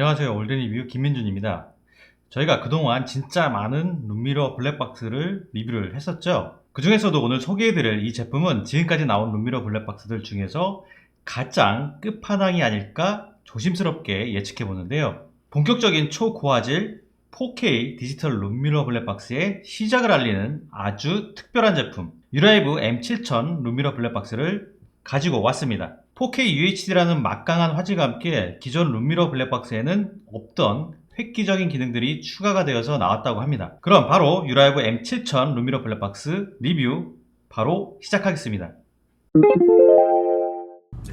안녕하세요. 올드리 뷰 김민준입니다. 저희가 그동안 진짜 많은 룸미러 블랙박스를 리뷰를 했었죠. 그 중에서도 오늘 소개해드릴 이 제품은 지금까지 나온 룸미러 블랙박스들 중에서 가장 끝판왕이 아닐까 조심스럽게 예측해 보는데요. 본격적인 초고화질 4K 디지털 룸미러 블랙박스의 시작을 알리는 아주 특별한 제품 유라이브 M7000 룸미러 블랙박스를 가지고 왔습니다. 4K UHD라는 막강한 화질과 함께 기존 룸미러 블랙박스에는 없던 획기적인 기능들이 추가가 되어서 나왔다고 합니다. 그럼 바로 유라이브 M7000 룸미러 블랙박스 리뷰 바로 시작하겠습니다.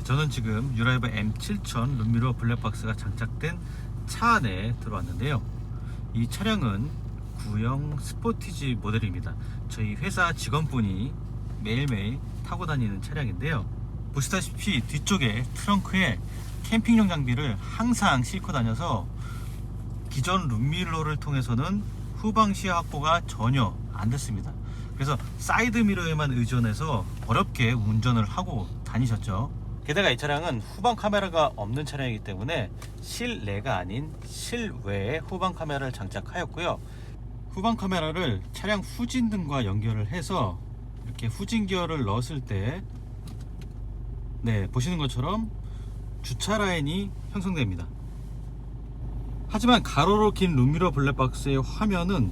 저는 지금 유라이브 M7000 룸미러 블랙박스가 장착된 차 안에 들어왔는데요. 이 차량은 구형 스포티지 모델입니다. 저희 회사 직원분이 매일매일 타고 다니는 차량인데요. 보시다시피 뒤쪽에 트렁크에 캠핑용 장비를 항상 싣고 다녀서 기존 룸미러를 통해서는 후방 시야 확보가 전혀 안 됐습니다. 그래서 사이드 미러에만 의존해서 어렵게 운전을 하고 다니셨죠. 게다가 이 차량은 후방 카메라가 없는 차량이기 때문에 실내가 아닌 실외에 후방 카메라를 장착하였고요. 후방 카메라를 차량 후진등과 연결을 해서 이렇게 후진 기어를 넣었을 때 보시는 것처럼 주차 라인이 형성됩니다. 하지만 가로로 긴 룸미러 블랙박스의 화면은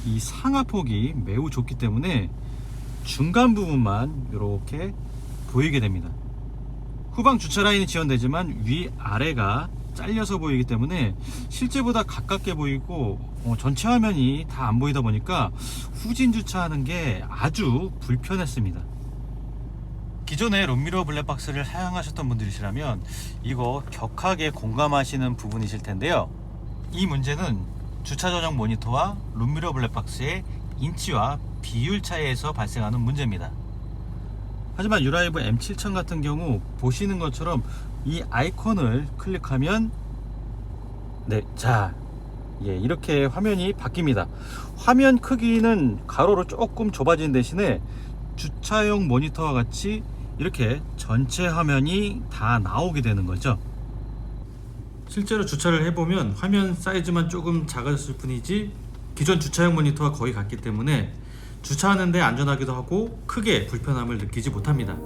이 상하폭이 매우 좁기 때문에 중간 부분만 이렇게 보이게 됩니다. 후방 주차 라인이 지원되지만 위아래가 잘려서 보이기 때문에 실제보다 가깝게 보이고 전체 화면이 다 안 보이다 보니까 후진 주차하는 게 아주 불편했습니다. 기존에 룸미러 블랙박스를 사용하셨던 분들이시라면 이거 격하게 공감하시는 부분이실 텐데요. 이 문제는 주차 전용 모니터와 룸미러 블랙박스의 인치와 비율 차이에서 발생하는 문제입니다. 하지만 유라이브 M7000 같은 경우 보시는 것처럼 이 아이콘을 클릭하면 이렇게 화면이 바뀝니다. 화면 크기는 가로로 조금 좁아진 대신에 주차용 모니터와 같이 이렇게 전체 화면이 다 나오게 되는 거죠. 실제로 주차를 해보면 화면 사이즈만 조금 작아졌을 뿐이지 기존 주차용 모니터와 거의 같기 때문에 주차하는데 안전하기도 하고 크게 불편함을 느끼지 못합니다.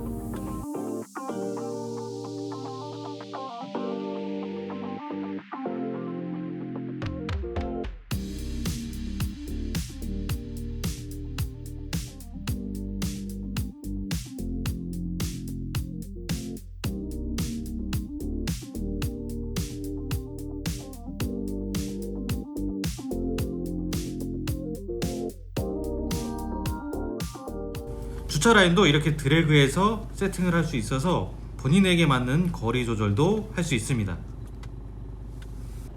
주차 라인도 이렇게 드래그해서 세팅을 할 수 있어서 본인에게 맞는 거리 조절도 할 수 있습니다.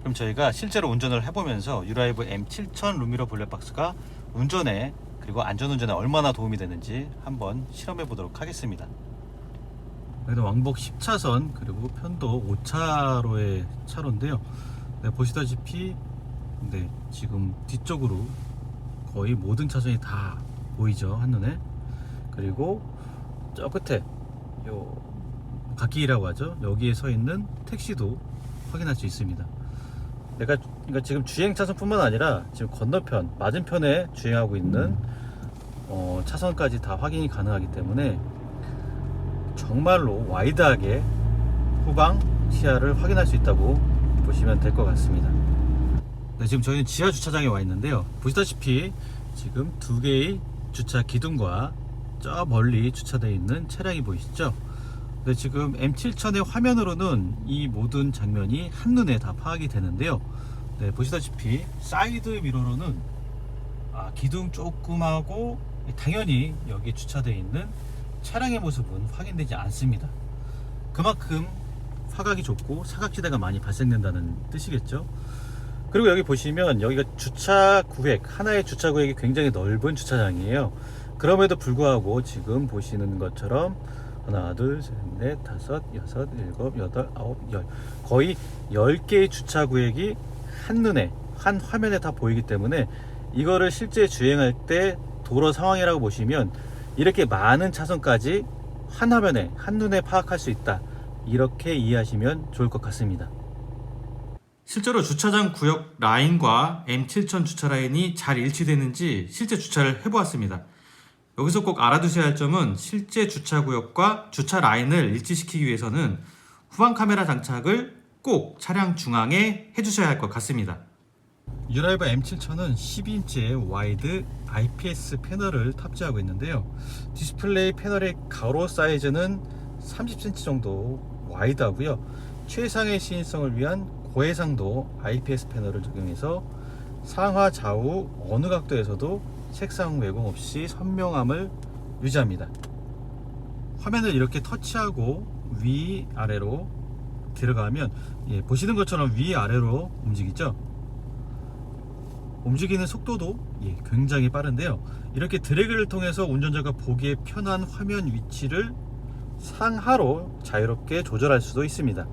그럼 저희가 실제로 운전을 해보면서 유라이브 M7000 룸미러 블랙박스가 운전에 그리고 안전운전에 얼마나 도움이 되는지 한번 실험해 보도록 하겠습니다. 여기는 왕복 10차선 그리고 편도 5차로의 차로인데요. 보시다시피 지금 뒤쪽으로 거의 모든 차선이 다 보이죠, 한눈에. 그리고 저 끝에 요 갓길이라고 하죠, 여기에 서 있는 택시도 확인할 수 있습니다. 그러니까 지금 주행 차선뿐만 아니라 지금 건너편 맞은편에 주행하고 있는 차선까지 다 확인이 가능하기 때문에 정말로 와이드하게 후방 시야를 확인할 수 있다고 보시면 될 것 같습니다. 지금 저희는 지하 주차장에 와 있는데요. 보시다시피 지금 두 개의 주차 기둥과 저 멀리 주차되어 있는 차량이 보이시죠? 지금 M7000의 화면으로는 이 모든 장면이 한눈에 다 파악이 되는데요. 보시다시피 사이드 미러로는 기둥 조그마하고 당연히 여기 주차되어 있는 차량의 모습은 확인되지 않습니다. 그만큼 화각이 좁고 사각지대가 많이 발생된다는 뜻이겠죠. 그리고 여기 보시면 여기가 주차 구획, 하나의 주차 구획이 굉장히 넓은 주차장이에요. 그럼에도 불구하고 지금 보시는 것처럼 하나, 둘, 셋, 넷, 다섯, 여섯, 일곱, 여덟, 아홉, 열, 거의 10개의 주차 구획이 한눈에 한 화면에 다 보이기 때문에 이거를 실제 주행할 때 도로 상황이라고 보시면 이렇게 많은 차선까지 한 화면에 한눈에 파악할 수 있다, 이렇게 이해하시면 좋을 것 같습니다. 실제로 주차장 구역 라인과 M7000 주차 라인이 잘 일치되는지 실제 주차를 해보았습니다. 여기서 꼭 알아두셔야 할 점은 실제 주차 구역과 주차 라인을 일치시키기 위해서는 후방 카메라 장착을 꼭 차량 중앙에 해주셔야 할 것 같습니다. 유라이버 M7000은 12인치의 와이드 IPS 패널을 탑재하고 있는데요. 디스플레이 패널의 가로 사이즈는 30cm 정도 와이드하고요. 최상의 시인성을 위한 고해상도 IPS 패널을 적용해서 상하 좌우 어느 각도에서도 색상 왜곡 없이 선명함을 유지합니다. 화면을 이렇게 터치하고 위아래로 들어가면 보시는 것처럼 위아래로 움직이죠. 움직이는 속도도 굉장히 빠른데요. 이렇게 드래그를 통해서 운전자가 보기에 편한 화면 위치를 상하로 자유롭게 조절할 수도 있습니다.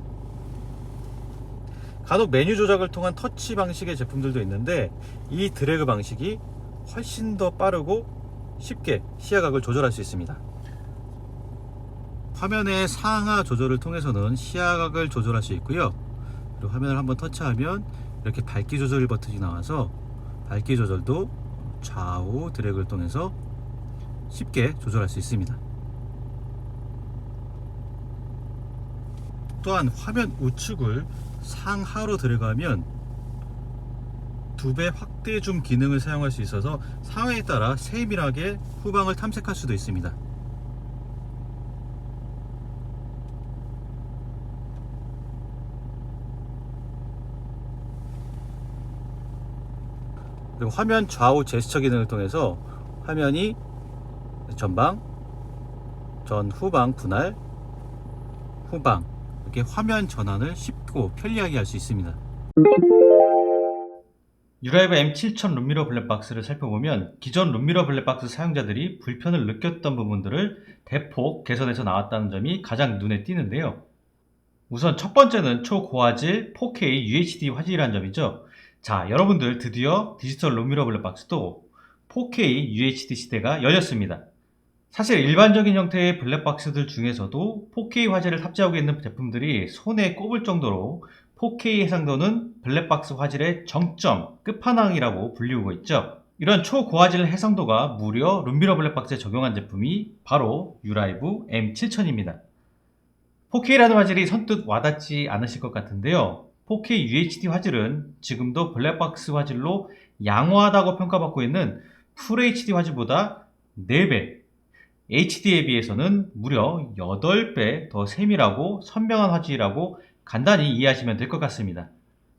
간혹 메뉴 조작을 통한 터치 방식의 제품들도 있는데 이 드래그 방식이 훨씬 더 빠르고 쉽게 시야각을 조절할 수 있습니다. 화면의 상하 조절을 통해서는 시야각을 조절할 수 있고요. 그리고 화면을 한번 터치하면 이렇게 밝기 조절 버튼이 나와서 밝기 조절도 좌우 드래그를 통해서 쉽게 조절할 수 있습니다. 또한 화면 우측을 상하로 들어가면 2배 확대 줌 기능을 사용할 수 있어서 상황에 따라 세밀하게 후방을 탐색할 수도 있습니다. 그리고 화면 좌우 제스처 기능을 통해서 화면이 전방, 후방 분할, 후방 이렇게 화면 전환을 쉽고 편리하게 할 수 있습니다. 유라이버 M7000 룸미러 블랙박스를 살펴보면 기존 룸미러 블랙박스 사용자들이 불편을 느꼈던 부분들을 대폭 개선해서 나왔다는 점이 가장 눈에 띄는데요. 우선 첫 번째는 초고화질 4K UHD 화질이라는 점이죠. 자, 여러분들 드디어 디지털 룸미러 블랙박스도 4K UHD 시대가 열렸습니다. 사실 일반적인 형태의 블랙박스들 중에서도 4K 화질을 탑재하고 있는 제품들이 손에 꼽을 정도로 4K 해상도는 블랙박스 화질의 정점, 끝판왕이라고 불리우고 있죠. 이런 초고화질 해상도가 무려 룸미러 블랙박스에 적용한 제품이 바로 유라이브 M7000입니다. 4K라는 화질이 선뜻 와닿지 않으실 것 같은데요. 4K UHD 화질은 지금도 블랙박스 화질로 양호하다고 평가받고 있는 FHD 화질보다 4배, HD에 비해서는 무려 8배 더 세밀하고 선명한 화질이라고 간단히 이해하시면 될 것 같습니다.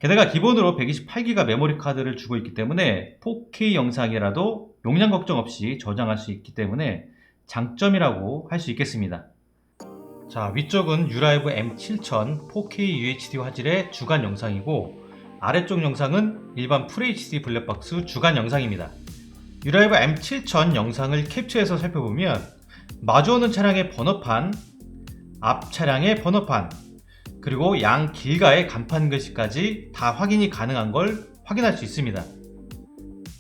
게다가 기본으로 128GB 메모리 카드를 주고 있기 때문에 4K 영상이라도 용량 걱정 없이 저장할 수 있기 때문에 장점이라고 할 수 있겠습니다. 자, 위쪽은 유라이브 M7000 4K UHD 화질의 주간 영상이고 아래쪽 영상은 일반 FHD 블랙박스 주간 영상입니다. 유라이브 M7000 영상을 캡처해서 살펴보면 마주오는 차량의 번호판, 앞 차량의 번호판, 그리고 양 길가의 간판 글씨까지 다 확인이 가능한 걸 확인할 수 있습니다.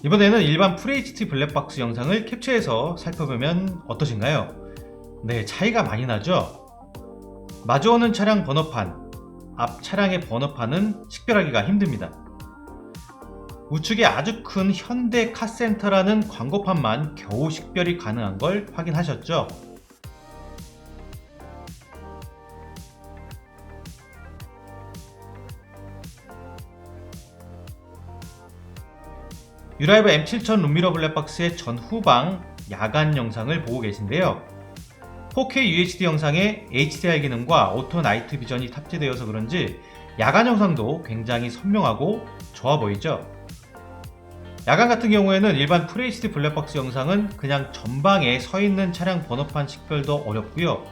이번에는 일반 FHD 블랙박스 영상을 캡처해서 살펴보면 어떠신가요? 네, 차이가 많이 나죠? 마주오는 차량 번호판, 앞 차량의 번호판은 식별하기가 힘듭니다. 우측에 아주 큰 현대 카센터라는 광고판만 겨우 식별이 가능한 걸 확인하셨죠? 유라이브 M7000 룸미러 블랙박스의 전후방 야간 영상을 보고 계신데요. 4K UHD 영상에 HDR 기능과 오토 나이트 비전이 탑재되어서 그런지 야간 영상도 굉장히 선명하고 좋아 보이죠? 야간 같은 경우에는 일반 FHD 블랙박스 영상은 그냥 전방에 서 있는 차량 번호판 식별도 어렵고요.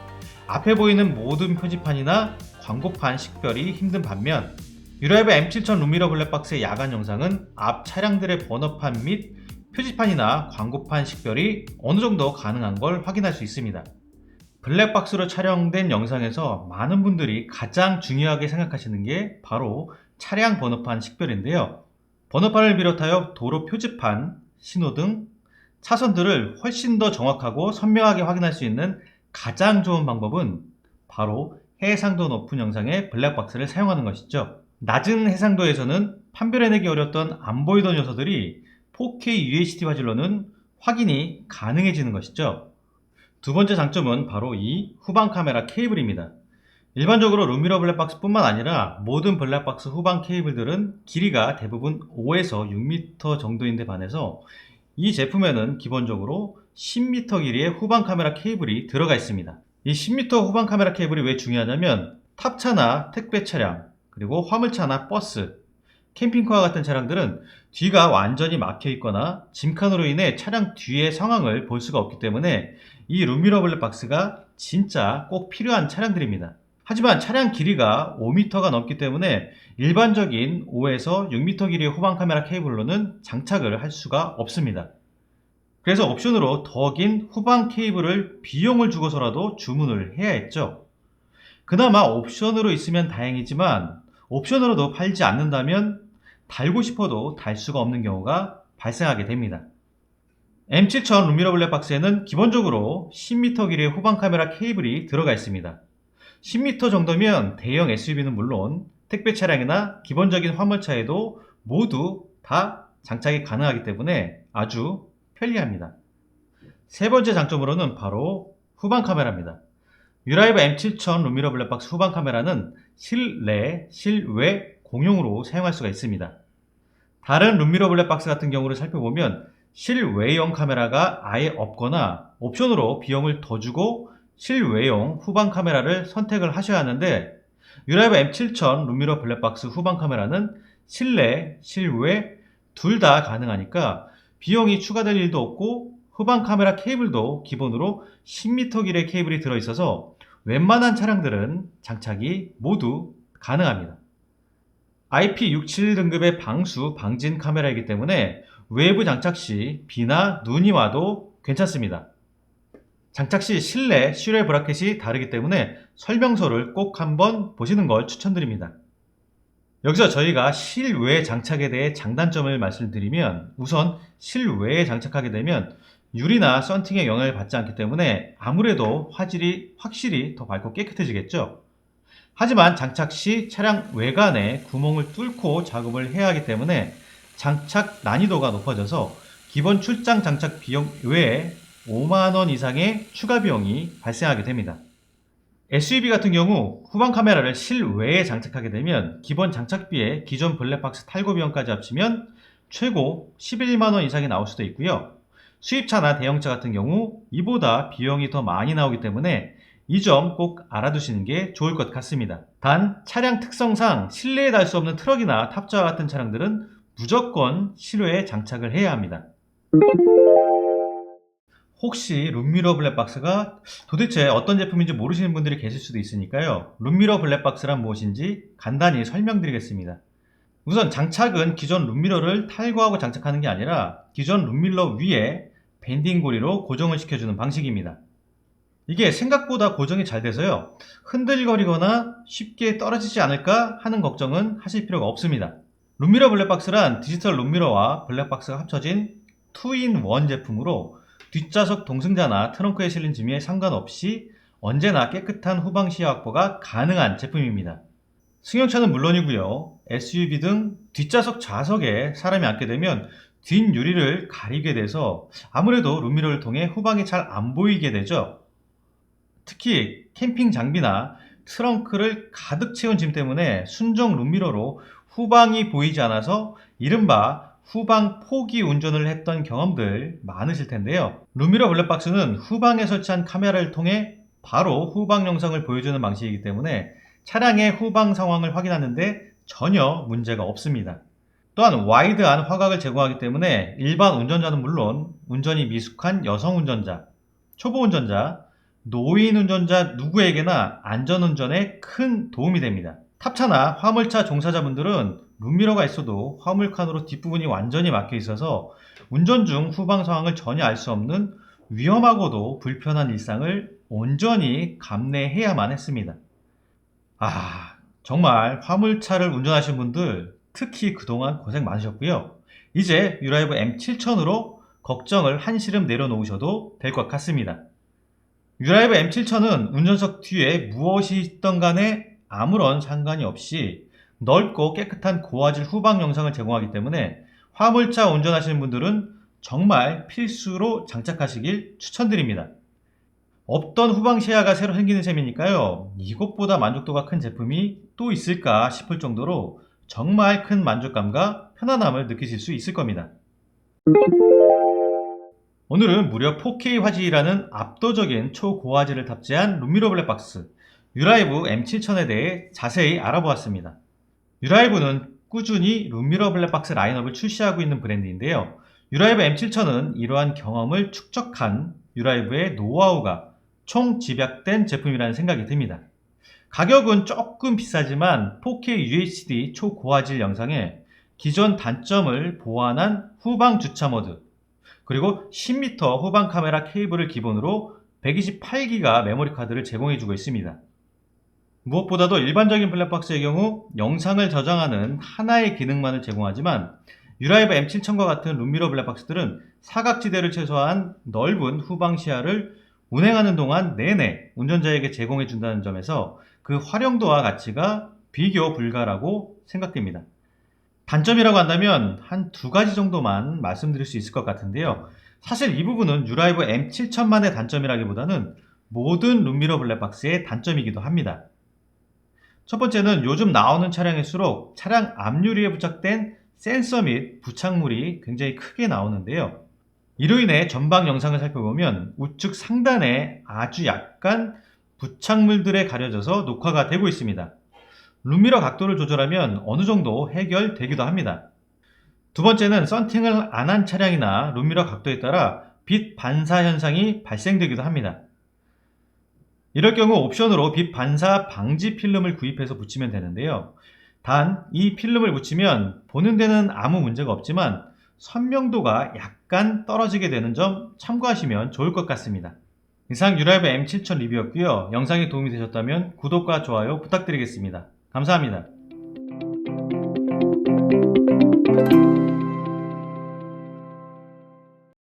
앞에 보이는 모든 표지판이나 광고판 식별이 힘든 반면 유라이브 M7000 룸미러 블랙박스의 야간 영상은 앞 차량들의 번호판 및 표지판이나 광고판 식별이 어느 정도 가능한 걸 확인할 수 있습니다. 블랙박스로 촬영된 영상에서 많은 분들이 가장 중요하게 생각하시는 게 바로 차량 번호판 식별인데요. 번호판을 비롯하여 도로 표지판, 신호등, 차선들을 훨씬 더 정확하고 선명하게 확인할 수 있는 가장 좋은 방법은 바로 해상도 높은 영상의 블랙박스를 사용하는 것이죠. 낮은 해상도에서는 판별해내기 어려웠던 안 보이던 요소들이 4K UHD 화질로는 확인이 가능해지는 것이죠. 두 번째 장점은 바로 이 후방 카메라 케이블입니다. 일반적으로 룸미러 블랙박스 뿐만 아니라 모든 블랙박스 후방 케이블들은 길이가 대부분 5에서 6m 정도인데 반해서 이 제품에는 기본적으로 10m 길이의 후방 카메라 케이블이 들어가 있습니다. 이 10m 후방 카메라 케이블이 왜 중요하냐면 탑차나 택배 차량, 그리고 화물차나 버스, 캠핑카와 같은 차량들은 뒤가 완전히 막혀 있거나 짐칸으로 인해 차량 뒤의 상황을 볼 수가 없기 때문에 이 룸미러 블랙박스가 진짜 꼭 필요한 차량들입니다. 하지만 차량 길이가 5m가 넘기 때문에 일반적인 5에서 6m 길이의 후방 카메라 케이블로는 장착을 할 수가 없습니다. 그래서 옵션으로 더 긴 후방 케이블을 비용을 주고서라도 주문을 해야 했죠. 그나마 옵션으로 있으면 다행이지만 옵션으로도 팔지 않는다면 달고 싶어도 달 수가 없는 경우가 발생하게 됩니다. M7000 룸미러 블랙박스에는 기본적으로 10m 길이의 후방 카메라 케이블이 들어가 있습니다. 10m 정도면 대형 SUV는 물론 택배 차량이나 기본적인 화물차에도 모두 다 장착이 가능하기 때문에 아주 편리합니다. 세 번째 장점으로는 바로 후방 카메라입니다. 유라이브 M7000 룸미러 블랙박스 후방 카메라는 실내, 실외 공용으로 사용할 수가 있습니다. 다른 룸미러 블랙박스 같은 경우를 살펴보면 실외용 카메라가 아예 없거나 옵션으로 비용을 더 주고 실외용 후방 카메라를 선택을 하셔야 하는데 유라이브 M7000 룸미러 블랙박스 후방 카메라는 실내, 실외 둘 다 가능하니까 비용이 추가될 일도 없고 후방 카메라 케이블도 기본으로 10m 길이의 케이블이 들어있어서 웬만한 차량들은 장착이 모두 가능합니다. IP67 등급의 방수, 방진 카메라이기 때문에 외부 장착 시 비나 눈이 와도 괜찮습니다. 장착 시 실내, 실외 브라켓이 다르기 때문에 설명서를 꼭 한번 보시는 걸 추천드립니다. 여기서 저희가 실외 장착에 대해 장단점을 말씀드리면 우선 실외에 장착하게 되면 유리나 썬팅에 영향을 받지 않기 때문에 아무래도 화질이 확실히 더 밝고 깨끗해지겠죠. 하지만 장착 시 차량 외관에 구멍을 뚫고 작업을 해야 하기 때문에 장착 난이도가 높아져서 기본 출장 장착 비용 외에 5만원 이상의 추가 비용이 발생하게 됩니다. SUV 같은 경우 후방 카메라를 실외에 장착하게 되면 기본 장착비에 기존 블랙박스 탈거 비용까지 합치면 최고 11만원 이상이 나올 수도 있고요. 수입차나 대형차 같은 경우 이보다 비용이 더 많이 나오기 때문에 이 점 꼭 알아두시는 게 좋을 것 같습니다. 단 차량 특성상 실내에 달 수 없는 트럭이나 탑차와 같은 차량들은 무조건 실외에 장착을 해야 합니다. 혹시 룸미러 블랙박스가 도대체 어떤 제품인지 모르시는 분들이 계실 수도 있으니까요. 룸미러 블랙박스란 무엇인지 간단히 설명드리겠습니다. 우선 장착은 기존 룸미러를 탈거하고 장착하는 게 아니라 기존 룸미러 위에 밴딩 고리로 고정을 시켜주는 방식입니다. 이게 생각보다 고정이 잘 돼서요. 흔들거리거나 쉽게 떨어지지 않을까 하는 걱정은 하실 필요가 없습니다. 룸미러 블랙박스란 디지털 룸미러와 블랙박스가 합쳐진 2in1 제품으로 뒷좌석 동승자나 트렁크에 실린 짐에 상관없이 언제나 깨끗한 후방 시야 확보가 가능한 제품입니다. 승용차는 물론이고요. SUV 등 뒷좌석 좌석에 사람이 앉게 되면 뒷유리를 가리게 돼서 아무래도 룸미러를 통해 후방이 잘 안 보이게 되죠. 특히 캠핑 장비나 트렁크를 가득 채운 짐 때문에 순정 룸미러로 후방이 보이지 않아서 이른바 후방 포기 운전을 했던 경험들 많으실 텐데요. 룸미러 블랙박스는 후방에 설치한 카메라를 통해 바로 후방 영상을 보여주는 방식이기 때문에 차량의 후방 상황을 확인하는데 전혀 문제가 없습니다. 또한 와이드한 화각을 제공하기 때문에 일반 운전자는 물론 운전이 미숙한 여성 운전자, 초보 운전자, 노인 운전자 누구에게나 안전운전에 큰 도움이 됩니다. 탑차나 화물차 종사자분들은 룸미러가 있어도 화물칸으로 뒷부분이 완전히 막혀 있어서 운전 중 후방 상황을 전혀 알 수 없는 위험하고도 불편한 일상을 온전히 감내해야만 했습니다. 정말 화물차를 운전하신 분들 특히 그동안 고생 많으셨고요. 이제 유라이브 M7000으로 걱정을 한시름 내려놓으셔도 될 것 같습니다. 유라이브 M7000은 운전석 뒤에 무엇이 있던 간에 아무런 상관이 없이 넓고 깨끗한 고화질 후방 영상을 제공하기 때문에 화물차 운전하시는 분들은 정말 필수로 장착하시길 추천드립니다. 없던 후방 시야가 새로 생기는 셈이니까요. 이것보다 만족도가 큰 제품이 또 있을까 싶을 정도로 정말 큰 만족감과 편안함을 느끼실 수 있을 겁니다. 오늘은 무려 4K 화질이라는 압도적인 초고화질을 탑재한 룸미러 블랙박스 유라이브 M7000에 대해 자세히 알아보았습니다. 유라이브는 꾸준히 룸미러 블랙박스 라인업을 출시하고 있는 브랜드인데요. 유라이브 M7000은 이러한 경험을 축적한 유라이브의 노하우가 총 집약된 제품이라는 생각이 듭니다. 가격은 조금 비싸지만 4K UHD 초고화질 영상에 기존 단점을 보완한 후방 주차 모드, 그리고 10m 후방 카메라 케이블을 기본으로 128기가 메모리 카드를 제공해주고 있습니다. 무엇보다도 일반적인 블랙박스의 경우 영상을 저장하는 하나의 기능만을 제공하지만 유라이브 M7000과 같은 룸미러 블랙박스들은 사각지대를 최소화한 넓은 후방 시야를 운행하는 동안 내내 운전자에게 제공해준다는 점에서 그 활용도와 가치가 비교 불가라고 생각됩니다. 단점이라고 한다면 한 두 가지 정도만 말씀드릴 수 있을 것 같은데요. 사실 이 부분은 유라이브 M7000만의 단점이라기보다는 모든 룸미러 블랙박스의 단점이기도 합니다. 첫 번째는 요즘 나오는 차량일수록 차량 앞유리에 부착된 센서 및 부착물이 굉장히 크게 나오는데요. 이로 인해 전방 영상을 살펴보면 우측 상단에 아주 약간 부착물들에 가려져서 녹화가 되고 있습니다. 룸미러 각도를 조절하면 어느 정도 해결되기도 합니다. 두 번째는 썬팅을 안 한 차량이나 룸미러 각도에 따라 빛 반사 현상이 발생되기도 합니다. 이럴 경우 옵션으로 빛 반사 방지 필름을 구입해서 붙이면 되는데요. 단 이 필름을 붙이면 보는 데는 아무 문제가 없지만 선명도가 약간 떨어지게 되는 점 참고하시면 좋을 것 같습니다. 이상 유라이브 M7000 리뷰였고요. 영상이 도움이 되셨다면 구독과 좋아요 부탁드리겠습니다. 감사합니다.